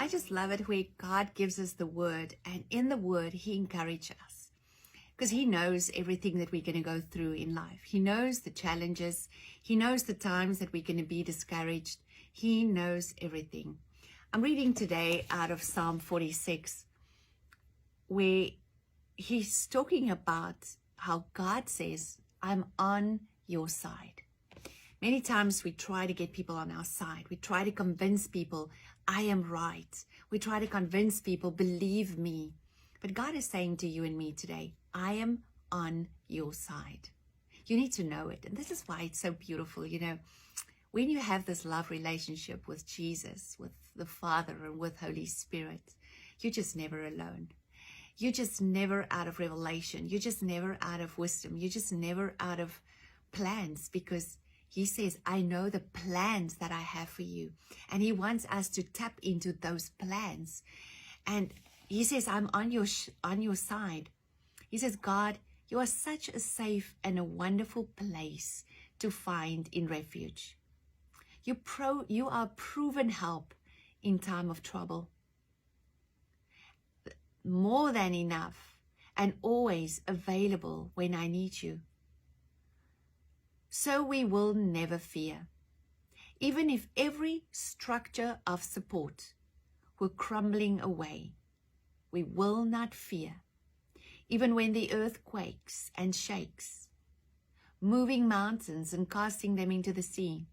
I just love it where God gives us the word, and in the word, he encourages us because he knows everything that we're going to go through in life. He knows the challenges. He knows the times that we're going to be discouraged. He knows everything. I'm reading today out of Psalm 46, where he's talking about how God says, I'm on your side. Many times we try to get people on our side. We try to convince people, I am right. We try to convince people, believe me. But God is saying to you and me today, I am on your side. You need to know it. And this is why it's so beautiful. You know, when you have this love relationship with Jesus, with the Father and with Holy Spirit, you're just never alone. You're just never out of revelation. You're just never out of wisdom. You're just never out of plans, because he says, I know the plans that I have for you. And he wants us to tap into those plans. And he says, I'm on your side. He says, God, you are such a safe and a wonderful place to find in refuge. You are proven help in time of trouble. More than enough and always available when I need you. So we will never fear. Even if every structure of support were crumbling away, we will not fear. Even when the earth quakes and shakes, moving mountains and casting them into the sea.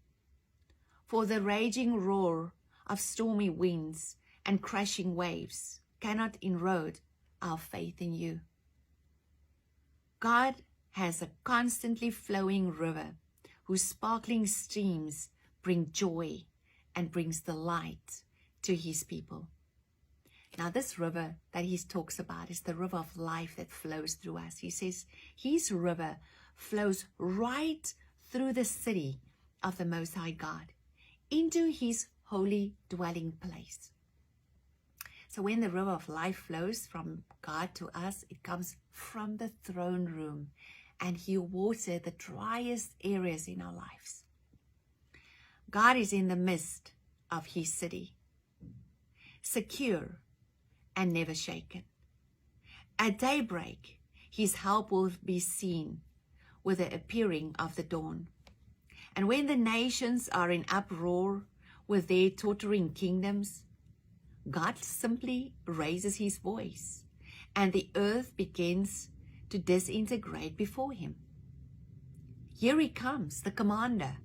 For the raging roar of stormy winds and crashing waves cannot erode our faith in you. God has a constantly flowing river whose sparkling streams bring joy and brings delight to his people. Now this river that he talks about is the river of life that flows through us. He says his river flows right through the city of the Most High God into his holy dwelling place. So when the river of life flows from God to us, it comes from the throne room, and he waters the driest areas in our lives. God is in the midst of his city, secure and never shaken. At daybreak, his help will be seen with the appearing of the dawn. And when the nations are in uproar with their tottering kingdoms, God simply raises his voice, and the earth begins to disintegrate before him. Here he comes, the commander,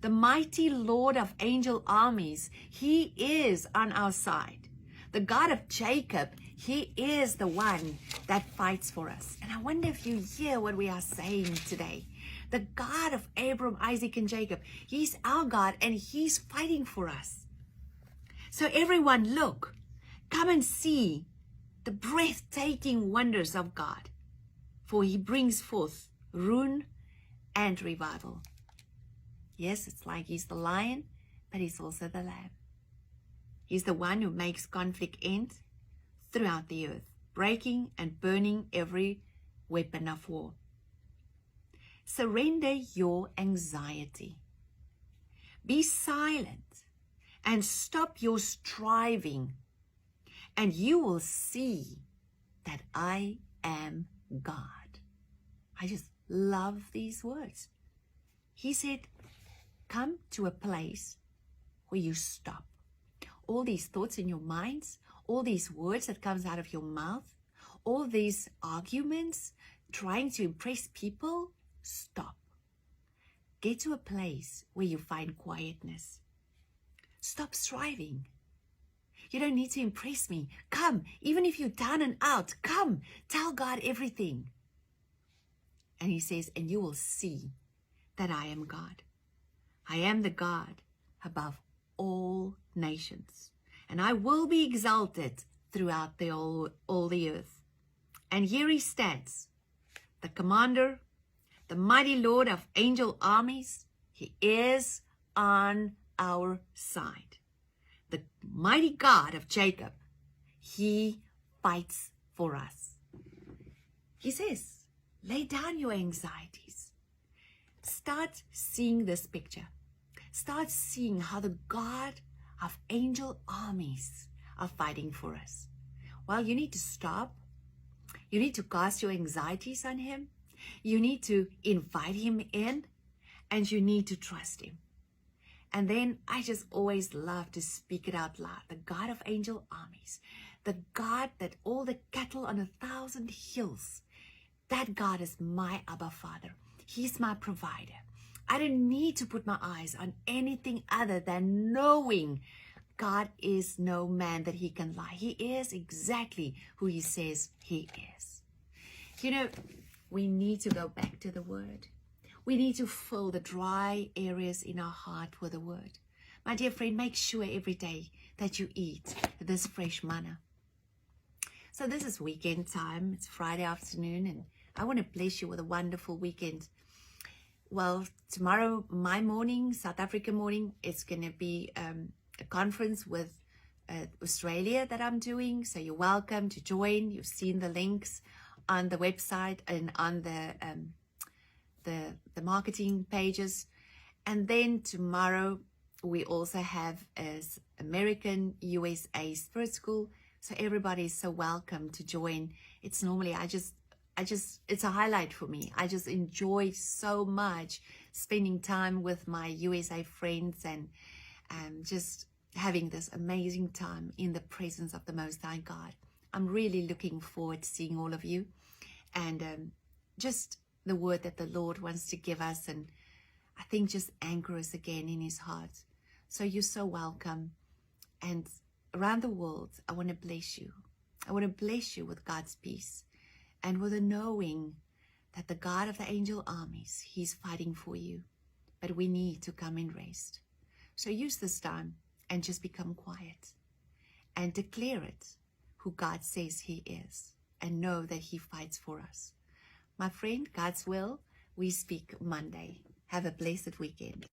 the mighty Lord of angel armies. He is on our side. The God of Jacob, he is the one that fights for us. And I wonder if you hear what we are saying today. The God of Abraham, Isaac, and Jacob, he's our God, and he's fighting for us. So everyone, look, come and see the breathtaking wonders of God, for he brings forth ruin and revival. Yes, it's like he's the lion, but he's also the lamb. He's the one who makes conflict end throughout the earth, breaking and burning every weapon of war. Surrender your anxiety. Be silent and stop your striving, and you will see that I am God. I just love these words. He said, come to a place where you stop. All these thoughts in your minds, all these words that comes out of your mouth, all these arguments, trying to impress people, stop. Get to a place where you find quietness. Stop striving. You don't need to impress me. Come, even if you're down and out, come, tell God everything. And he says, and you will see that I am God. I am the God above all nations, and I will be exalted throughout all the earth. And here he stands, the commander, the mighty Lord of angel armies. He is on our side. The mighty God of Jacob, he fights for us. He says, lay down your anxieties. Start seeing this picture. Start seeing how the God of angel armies, are fighting for us? Well, you need to stop. You need to cast your anxieties on him. You need to invite him in, and you need to trust him. And then I just always love to speak it out loud. The God of angel armies, the God that all the cattle on 1,000 hills, that God is my Abba Father. He's my provider. I don't need to put my eyes on anything other than knowing God is no man that he can lie. He is exactly who he says he is. You know, we need to go back to the word. We need to fill the dry areas in our heart with the word. My dear friend, make sure every day that you eat this fresh manna. So this is weekend time. It's Friday afternoon, and I want to bless you with a wonderful weekend. Well, tomorrow, my morning, South Africa morning, it's going to be a conference with Australia that I'm doing. So you're welcome to join. You've seen the links on the website and on the marketing pages. And then tomorrow we also have as American USA Spirit School. So everybody is so welcome to join. It's normally, it's a highlight for me. I just enjoy so much spending time with my USA friends and just having this amazing time in the presence of the Most High God. I'm really looking forward to seeing all of you, and just the word that the Lord wants to give us, and I think just anchor us again in his heart. So you're so welcome. And around the world, I want to bless you. I want to bless you with God's peace and with a knowing that the God of the angel armies, he's fighting for you. But we need to come in rest. So use this time and just become quiet and declare it, who God says he is, and know that he fights for us. My friend, God's will, we speak Monday. Have a blessed weekend.